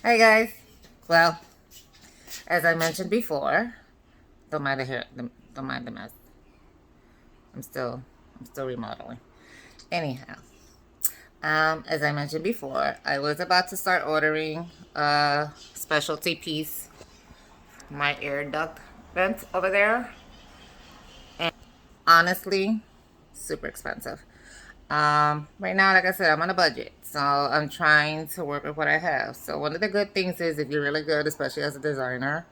Hey guys. Well, as I mentioned before, don't mind the hair, don't mind the mess. I'm still, I'm still remodeling. Anyhow, as I mentioned before, I was about to start ordering a specialty piece, my air duct vent over there, and honestly, super expensive. Right now, like I said, I'm on a budget, so I'm trying to work with what I have. So one of the good things is if you're really good, especially as a designer,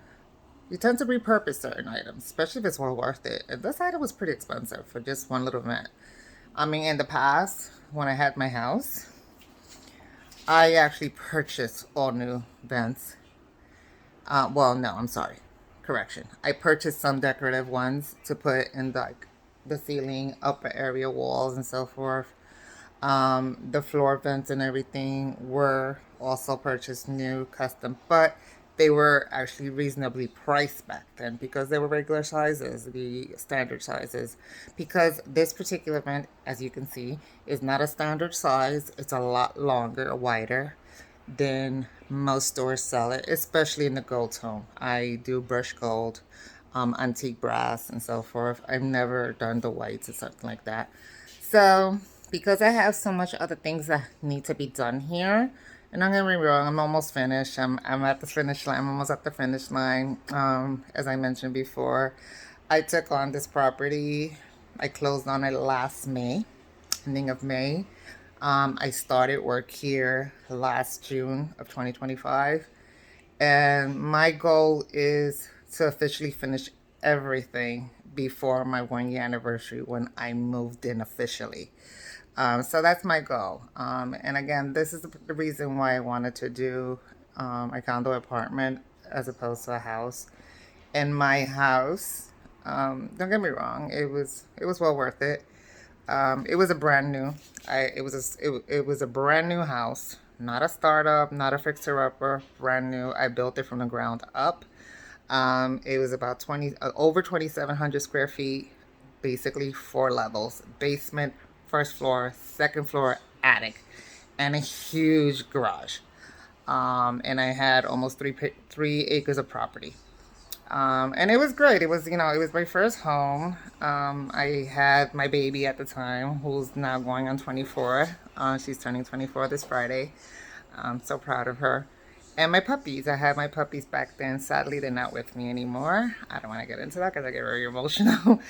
you tend to repurpose certain items, especially if it's well worth it. And this item was pretty expensive for just one little vent. I mean, in the past, when I had my house, I actually purchased all new vents. Well, no, I'm sorry. Correction. I purchased some decorative ones to put in the ceiling, upper area walls, and so forth. The floor vents and everything were also purchased new, custom, but they were actually reasonably priced back then because they were regular sizes, the standard sizes. Because this particular vent, as you can see, is not a standard size. It's a lot longer, wider than most stores sell it, especially in the gold tone. I do brush gold, antique brass, and so forth. I've never done the whites or something like that. So, because I have so much other things that need to be done here, and don't get me wrong, I'm almost finished. I'm at the finish line. I'm almost at the finish line. As I mentioned before, I took on this property. I closed on it last May, ending of May. I started work here last June of 2025, and my goal is to officially finish everything before my 1 year anniversary when I moved in officially. So that's my goal. And again, this is the reason why I wanted to do a condo apartment as opposed to a house. And my house, don't get me wrong, it was well worth it. It was a brand new. It was a brand new house, not a startup, not a fixer upper, brand new. I built it from the ground up. It was about over 2,700 square feet, basically 4 levels: basement, first floor, second floor, attic, and a huge garage. And I had almost 3 acres of property. And it was great. It was my first home. I had my baby at the time, who's now going on 24. She's turning 24 this Friday. I'm so proud of her. And my puppies. I had my puppies back then. Sadly, they're not with me anymore. I don't want to get into that because I get very emotional.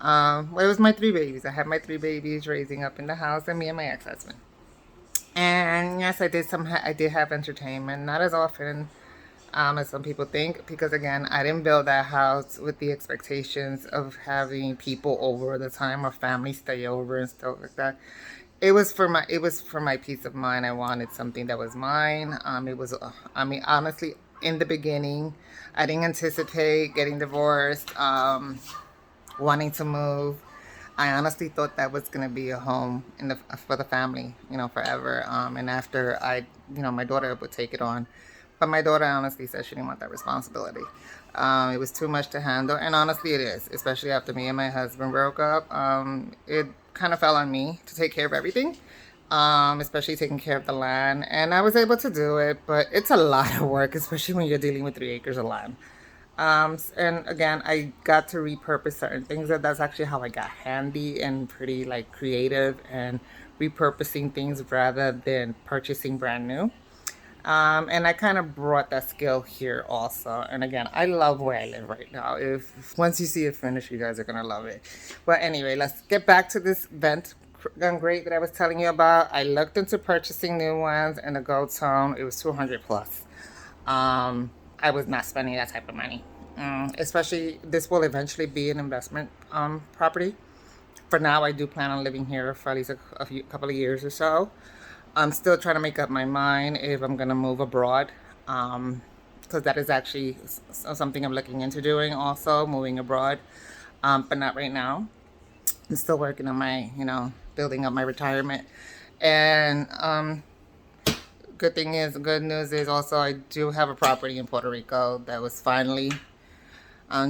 Well, it was my 3 babies. I had my 3 babies raising up in the house, and me and my ex-husband. And yes, I did have entertainment, not as often as some people think, because again, I didn't build that house with the expectations of having people over the time or family stay over and stuff like that. It was for my peace of mind. I wanted something that was mine. I mean, honestly, in the beginning, I didn't anticipate getting divorced, wanting to move. I honestly thought that was gonna be a home for the family, forever. And after my daughter would take it on, but my daughter honestly said she didn't want that responsibility. It was too much to handle, and honestly, it is. Especially after me and my husband broke up, it kind of fell on me to take care of everything, especially taking care of the land. And I was able to do it, but it's a lot of work, especially when you're dealing with 3 acres of land. And again, I got to repurpose certain things. That's actually how I got handy and pretty like creative and repurposing things rather than purchasing brand new. And I kind of brought that skill here also. And again, I love where I live right now. If once you see it finished, you guys are gonna love it. But anyway, let's get back to this vent gun grate that I was telling you about. I looked into purchasing new ones in the gold tone. It was 200 plus. I was not spending that type of money. Especially, this will eventually be an investment property. For now, I do plan on living here for at least couple of years or so. I'm still trying to make up my mind if I'm gonna move abroad, because that is actually something I'm looking into doing. Also, moving abroad, but not right now. I'm still working on building up my retirement. And good news is also I do have a property in Puerto Rico that was finally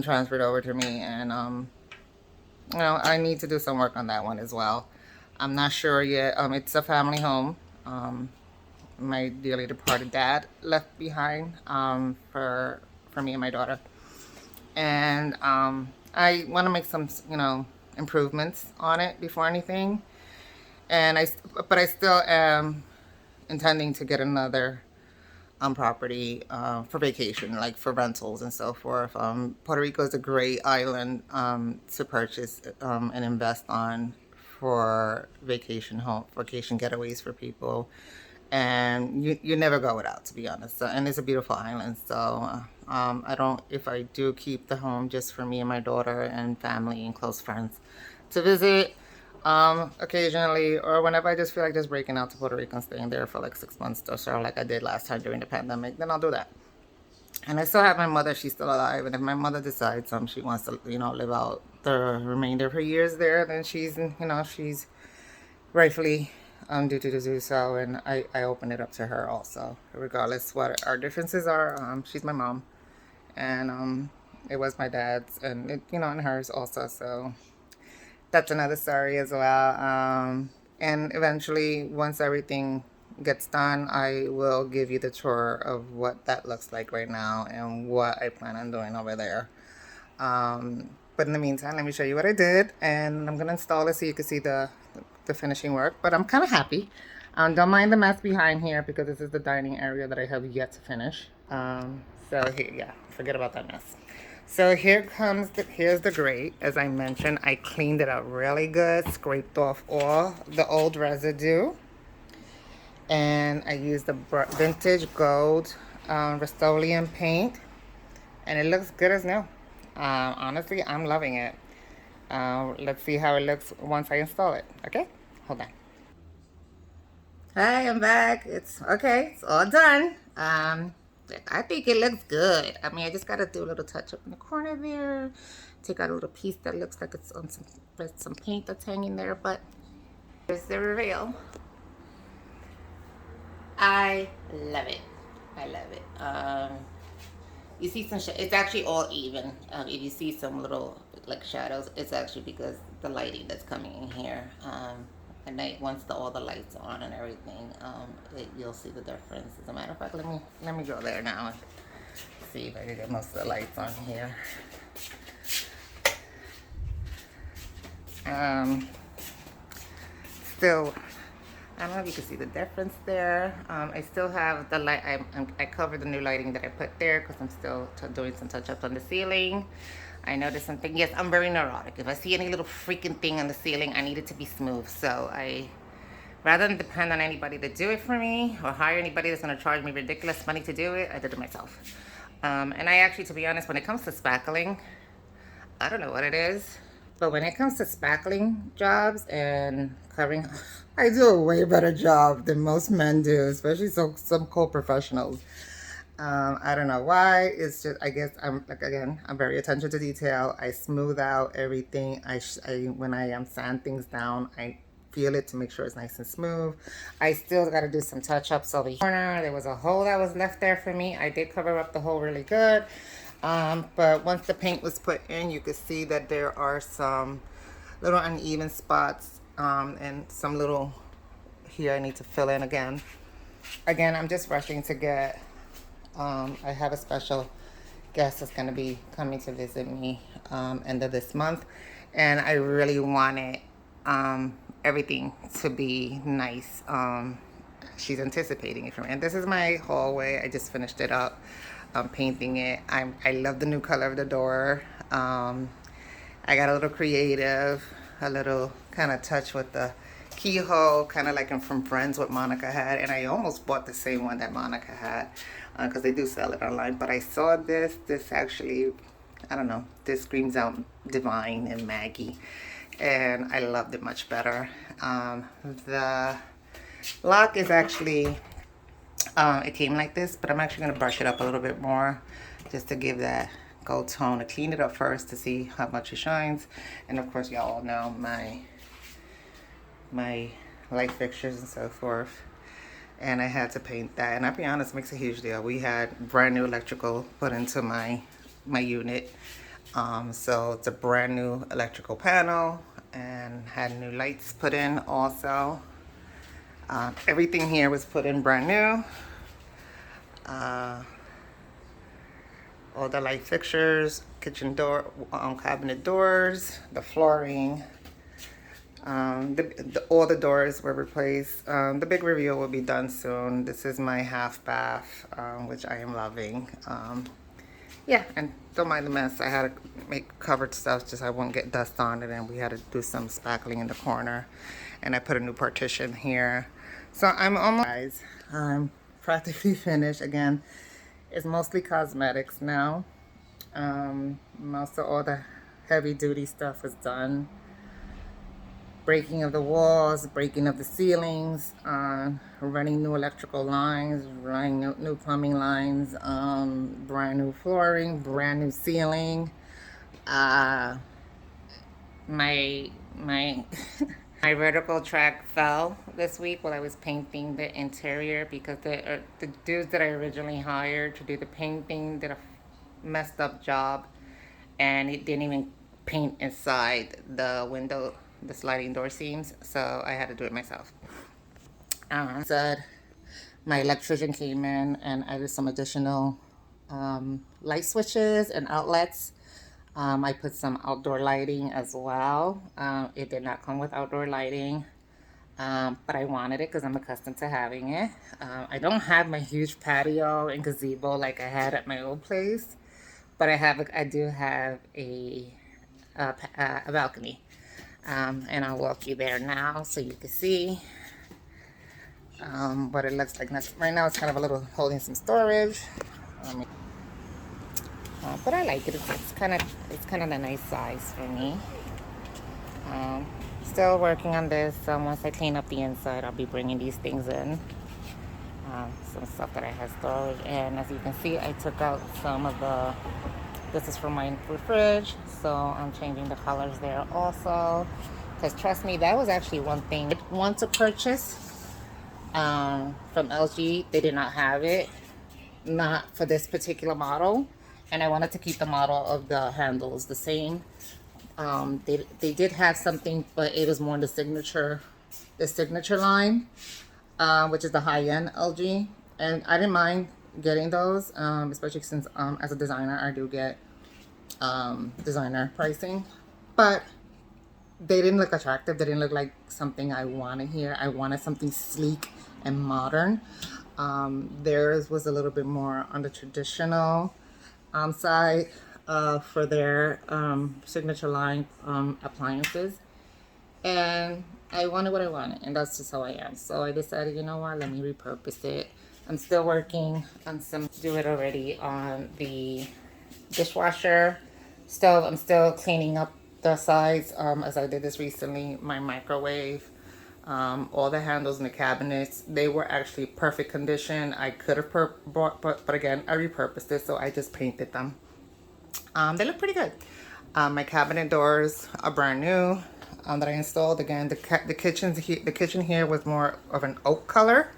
transferred over to me, and I need to do some work on that one as well. I'm not sure yet. It's a family home. my dearly departed dad left behind for me and my daughter. And I want to make some, improvements on it before anything. And but I still am intending to get another property for vacation, like for rentals and so forth. Puerto Rico is a great island to purchase and invest on for vacation getaways for people, and you never go without, to be honest. So, and it's a beautiful island. So I don't, if I do keep the home just for me and my daughter and family and close friends to visit occasionally, or whenever I just feel like just breaking out to Puerto Rico and staying there for like 6 months or so, like I did last time during the pandemic, then I'll do that. And I still have my mother; she's still alive. And if my mother decides she wants to, live out the remainder of her years there, then she's rightfully duty to do so. And I open it up to her also, regardless what our differences are. She's my mom, and it was my dad's, and and hers also. So that's another story as well. And eventually, once everything gets done, I will give you the tour of what that looks like right now and what I plan on doing over there. But in the meantime, let me show you what I did, and I'm gonna install it so you can see the finishing work. But I'm kind of happy. Don't mind the mess behind here because this is the dining area that I have yet to finish. So here, yeah, forget about that mess. So here's the grate. As I mentioned, I cleaned it up really good, scraped off all the old residue, and I used the vintage gold Rust-Oleum paint, and it looks good as new. Honestly, I'm loving it. Let's see how it looks once I install it. Okay, hold on. Hi, I'm back. It's okay. It's all done. I think it looks good. I mean, I just gotta do a little touch up in the corner there. Take out a little piece that looks like it's on some paint that's hanging there. But here's the reveal. I love it. I love it. You see some. It's actually all even. If you see some little like shadows, it's actually because the lighting that's coming in here. At night, once all the lights are on and everything, you'll see the difference. As a matter of fact, let me go there now and see if I can get most of the lights on here. Still, I don't know if you can see the difference there. I still have the light. I covered the new lighting that I put there because I'm still doing some touch-ups on the ceiling. I noticed something. Yes, I'm very neurotic. If I see any little freaking thing on the ceiling, I need it to be smooth. So rather than depend on anybody to do it for me or hire anybody that's going to charge me ridiculous money to do it, I did it myself. And I actually, to be honest, when it comes to spackling, I don't know what it is, but when it comes to spackling jobs and covering, I do a way better job than most men do, especially some co-professionals. I don't know why. It's just, I guess I'm very attention to detail. I smooth out everything. When I sand things down, I feel it to make sure it's nice and smooth. I still got to do some touch-ups over here. There was a hole that was left there for me. I did cover up the hole really good. But once the paint was put in, you could see that there are some little uneven spots, and some little here I need to fill in again. Again, I'm just rushing to get, I have a special guest that's going to be coming to visit me end of this month, and I really wanted everything to be nice. She's anticipating it from me. And this is my hallway. I just finished it up, painting it. I love the new color of the door. I got a little creative, a little kind of touch with the keyhole, kind of like I'm from Friends what Monica had. And I almost bought the same one that Monica had because they do sell it online. But I saw this actually, I don't know, this screams out Divine and Maggie. And I loved it much better. The lock is actually, it came like this, but I'm actually going to brush it up a little bit more just to give that gold tone. I cleaned it up first to see how much it shines. And of course, y'all all know my light fixtures and so forth. And I had to paint that. And I'll be honest, it makes a huge deal. We had brand new electrical put into my unit. So it's a brand new electrical panel and had new lights put in also. Everything here was put in brand new. All the light fixtures, kitchen door, cabinet doors, the flooring, all the doors were replaced. The big reveal will be done soon. This is my half bath, which I am loving. Yeah, and don't mind the mess. I had to make covered stuff just so I won't get dust on it, and we had to do some spackling in the corner. And I put a new partition here. So I'm almost, I'm practically finished. Again, it's mostly cosmetics now. Most of all the heavy duty stuff is done. Breaking of the walls, breaking of the ceilings, running new electrical lines, running new plumbing lines, brand new flooring, brand new ceiling. My my vertical track fell this week while I was painting the interior because the dudes that I originally hired to do the painting did a messed up job, and it didn't even paint inside the window, the sliding door seams, so I had to do it myself. Said my electrician came in and I did some additional light switches and outlets. I put some outdoor lighting as well. It did not come with outdoor lighting, but I wanted it because I'm accustomed to having it. I don't have my huge patio and gazebo like I had at my old place, but I do have a balcony, and I'll walk you there now so you can see what it looks like. Right now it's kind of a little holding some storage, but I like it. It's kind of a nice size for me. Still working on this. Once I clean up the inside, I'll be bringing these things in. Some stuff that I had storage, and as you can see, I took out some of the. This is from my fridge, so I'm changing the colors there also. Because trust me, that was actually one thing I want to purchase from LG. They did not have it, not for this particular model, and I wanted to keep the model of the handles the same. They did have something, but it was more in the signature line, which is the high-end LG, and I didn't mind getting those, especially since as a designer I do get designer pricing, but they didn't look attractive. They didn't look like something I wanted here. I wanted something sleek and modern. Theirs was a little bit more on the traditional side for their signature line appliances, and I wanted what I wanted, and that's just how I am. So I decided, you know what, let me repurpose it. I'm still working on some do it already on the dishwasher stove. I'm still cleaning up the sides as I did this recently. My microwave, all the handles in the cabinets, they were actually perfect condition. I could have bought, but again, I repurposed it, so I just painted them. They look pretty good. My cabinet doors are brand new that I installed. Again, the kitchen here was more of an oak color.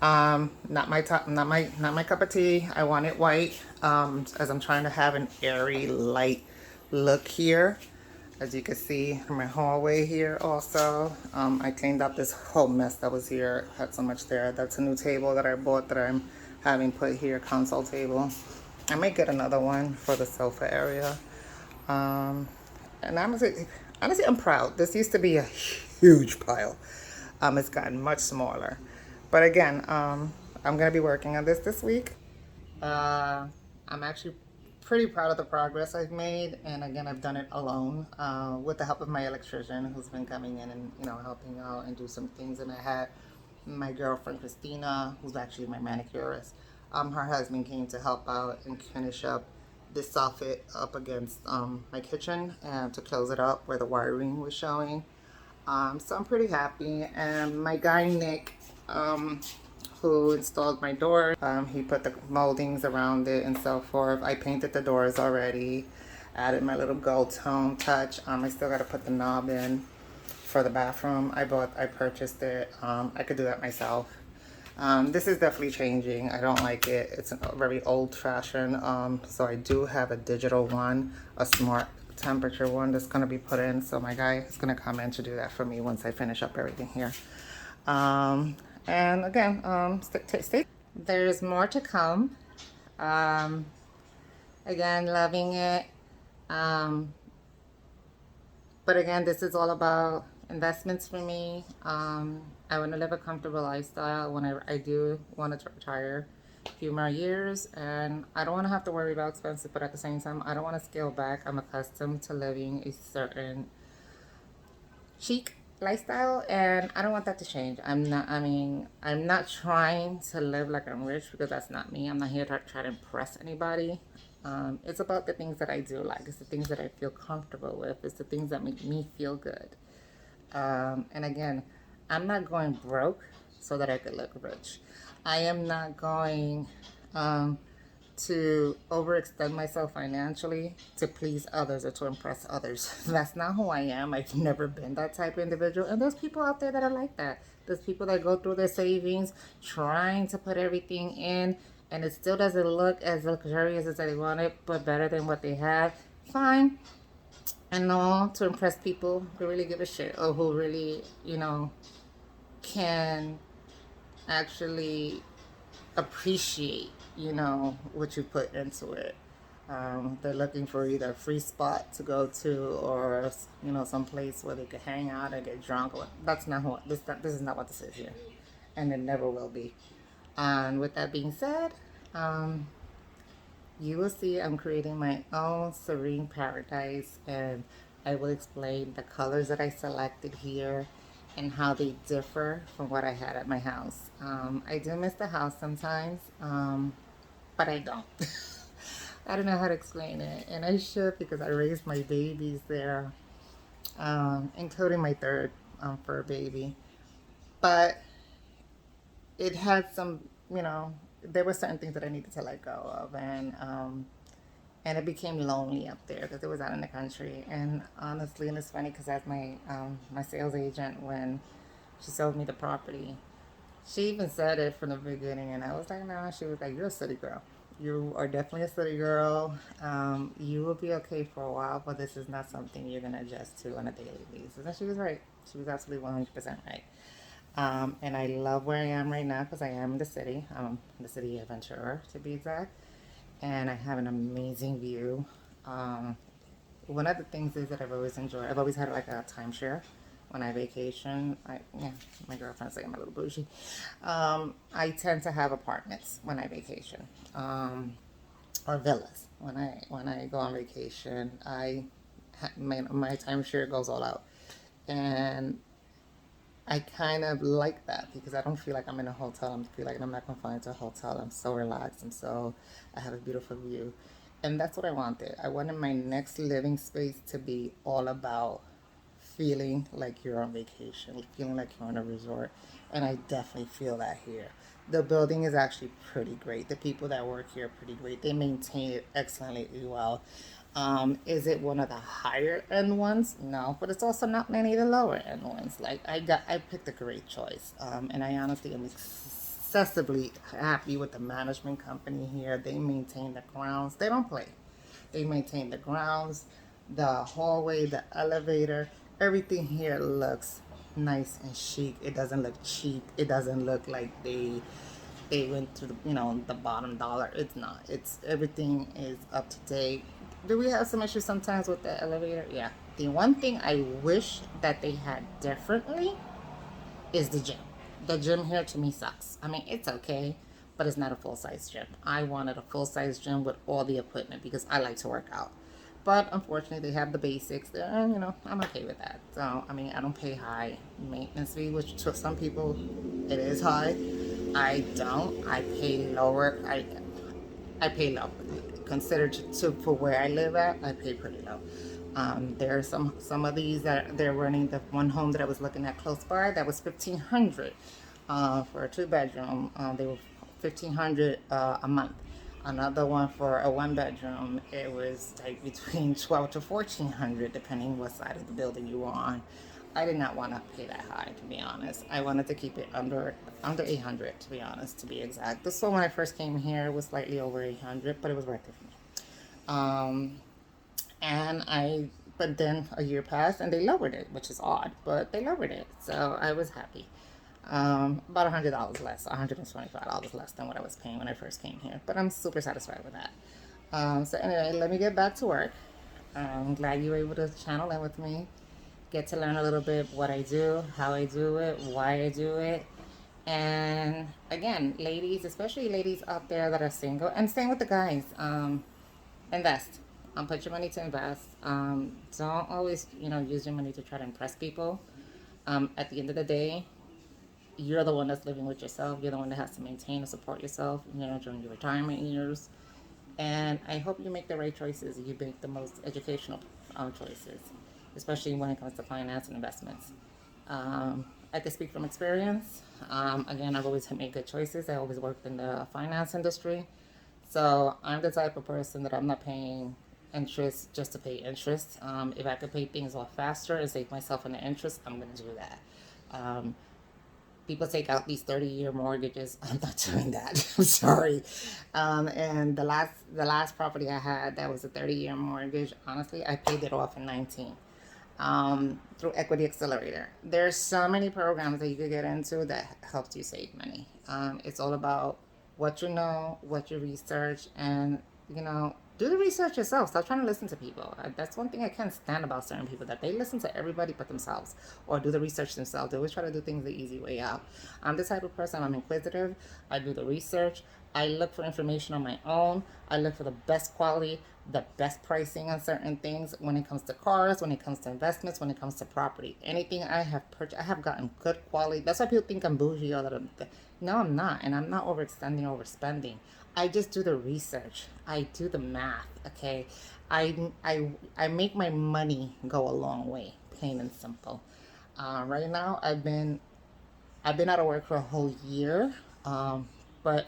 Not my cup of tea. I want it white, as I'm trying to have an airy light look here. As you can see from my hallway here also, I cleaned up this whole mess that was here. Had so much there. That's a new table that I bought that I'm having put here, console table. I might get another one for the sofa area. And honestly, I'm proud. This used to be a huge pile. It's gotten much smaller. But again, I'm going to be working on this week. I'm actually pretty proud of the progress I've made. And again, I've done it alone with the help of my electrician who's been coming in and, helping out and do some things. And I had my girlfriend, Christina, who's actually my manicurist. Her husband came to help out and finish up this soffit up against my kitchen and to close it up where the wiring was showing. So I'm pretty happy. And my guy, Nick, who installed my door. He put the moldings around it and so forth. I painted the doors already, added my little gold tone touch. I still got to put the knob in for the bathroom. I purchased it. I could do that myself. This is definitely changing. I don't like it. It's a very old-fashioned. So I do have a digital one, a smart temperature one that's going to be put in. So my guy is going to come in to do that for me once I finish up everything here. And again, stay. There's more to come. Um, again, loving it. Um, but again, this is all about investments for me. I want to live a comfortable lifestyle when I do want to retire a few more years, and I don't want to have to worry about expenses, but at the same time, I don't want to scale back. I'm accustomed to living a certain chic lifestyle, and I don't want that to change. I'm not trying to live like I'm rich, because that's not me. I'm not here to try to impress anybody. It's about the things that I do like. It's the things that I feel comfortable with. It's the things that make me feel good. And again, I'm not going broke so that I could look rich. I am not going um, to overextend myself financially to please others or to impress others. That's not who I am. I've never been that type of individual. And there's people out there that are like that. There's people that go through their savings trying to put everything in, and it still doesn't look as luxurious as they want it, but better than what they have. Fine. And no, to impress people who really give a shit, or who really, can actually appreciate, what you put into it. They're looking for either a free spot to go to, or some place where they could hang out and get drunk. That's not what this is not what this is here, and it never will be. And with that being said, um, you will see I'm creating my own serene paradise, and I will explain the colors that I selected here and how they differ from what I had at my house. I do miss the house sometimes, but I don't. I don't know how to explain it, and I should, because I raised my babies there, including my third fur baby. But it had some, there were certain things that I needed to let go of, and it became lonely up there because it was out in the country. And honestly, and it's funny because as my sales agent, when she sold me the property, she even said it from the beginning, and I was like, no. She was like, you're a city girl. You are definitely a city girl. You will be okay for a while, but this is not something you're gonna adjust to on a daily basis. And she was right. She was absolutely 100% right. And I love where I am right now because I am in the city. I'm in the city of Ventura, to be exact, and I have an amazing view. Um, One of the things is that I've always enjoyed. I've always had like a timeshare when I vacation. Yeah, my girlfriend's saying I'm a little bougie. I tend to have apartments when I vacation, or villas when I go on vacation. My timeshare goes all out, and I kind of like that because I don't feel like I'm in a hotel. I feel like I'm not confined to a hotel. I'm so relaxed. I have a beautiful view. And that's what I wanted. I wanted my next living space to be all about feeling like you're on vacation, feeling like you're on a resort. And I definitely feel that here. The building is actually pretty great. The people that work here are pretty great. They maintain it excellently well. Is it one of the higher end ones? No, but it's also not many of the lower end ones. Like I picked a great choice, and I honestly am excessively happy with the management company here. They maintain the grounds. They don't play. They maintain the grounds, the hallway, the elevator. Everything here looks nice and chic. It doesn't look cheap. It doesn't look like they went to the bottom dollar. It's not. It's everything is up to date. Do we have some issues sometimes with the elevator? Yeah. The one thing I wish that they had differently is the gym. The gym here to me sucks. I mean, it's okay, but it's not a full size gym. I wanted a full size gym with all the equipment because I like to work out. But unfortunately, they have the basics there, and I'm okay with that. So, I mean, I don't pay high maintenance fee, which to some people it is high. I don't. I pay lower. I pay low. Considered for where I live at, I pay pretty low. There are some of these that they're running. The one home that I was looking at close by, that was 1,500 for a 2 bedroom. They were 1,500 a month. Another one for a 1 bedroom, it was like between 12 to 1,400, depending what side of the building you were on. I did not want to pay that high, to be honest. I wanted to keep it under 800, to be honest, to be exact. This one, when I first came here, was slightly over 800, but it was worth it for me. Um, and but then a year passed and they lowered it, which is odd, but they lowered it, so I was happy. About $100 less, $125 less than what I was paying when I first came here. But I'm super satisfied with that. So anyway, let me get back to work. I'm glad you were able to channel in with me, get to learn a little bit what I do, how I do it, why I do it. And again, ladies, especially ladies out there that are single, and same with the guys, invest. Put your money to invest. Don't always, use your money to try to impress people. At the end of the day, you're the one that's living with yourself. You're the one that has to maintain and support yourself, during your retirement years. And I hope you make the right choices. You make the most educational choices, especially when it comes to finance and investments. I can speak from experience. Again, I've always made good choices. I always worked in the finance industry. So I'm the type of person that I'm not paying interest just to pay interest. If I could pay things off faster and save myself in the interest, I'm going to do that. Um, People take out these 30-year mortgages. I'm not doing that. I'm sorry. And the last property I had that was a 30-year mortgage. Honestly, I paid it off in 19 through Equity Accelerator. There's so many programs that you could get into that helps you save money. It's all about what you know, what you research, and do the research yourself. Stop trying to listen to people. That's one thing I can't stand about certain people, that they listen to everybody but themselves, or do the research themselves. They always try to do things the easy way out. I'm the type of person, I'm inquisitive. I do the research. I look for information on my own. I look for the best quality, the best pricing on certain things when it comes to cars, when it comes to investments, when it comes to property. Anything I have purchased, I have gotten good quality. That's why people think I'm bougie all the time. No, I'm not. And I'm not overextending, overspending. I just do the research. I do the math, okay? I make my money go a long way, plain and simple. Right now, I've been out of work for a whole year, but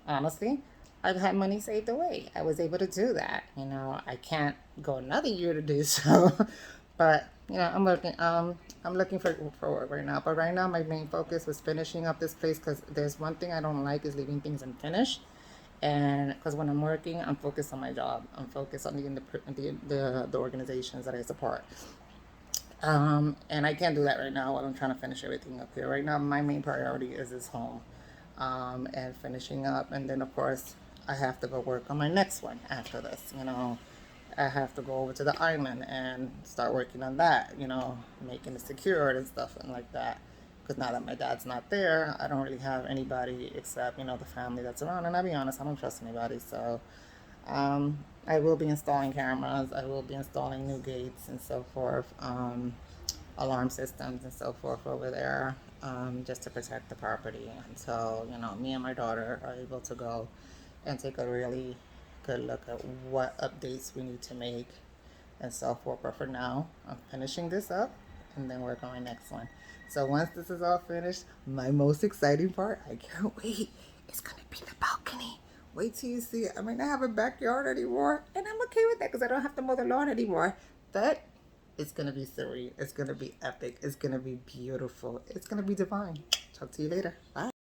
honestly, I've had money saved away. I was able to do that. I can't go another year to do so, but I'm looking for work right now. But right now, my main focus was finishing up this place, because there's one thing I don't like is leaving things unfinished. And because when I'm working, I'm focused on my job. I'm focused on the organizations that I support. And I can't do that right now while I'm trying to finish everything up here. Right now, my main priority is this home, and finishing up. And then, of course, I have to go work on my next one after this. I have to go over to the island and start working on that, making it secured and stuff and like that. Because now that my dad's not there, I don't really have anybody except, the family that's around. And I'll be honest, I don't trust anybody. So I will be installing cameras. I will be installing new gates and so forth, alarm systems and so forth over there, just to protect the property until, me and my daughter are able to go and take a really good look at what updates we need to make and so forth. But for now, I'm finishing this up, and then we're going next one. So once this is all finished, my most exciting part, I can't wait, it's going to be the balcony. Wait till you see it. I might not have a backyard anymore, and I'm okay with that because I don't have to mow the lawn anymore. But it's going to be serene. It's going to be epic. It's going to be beautiful. It's going to be divine. Talk to you later. Bye.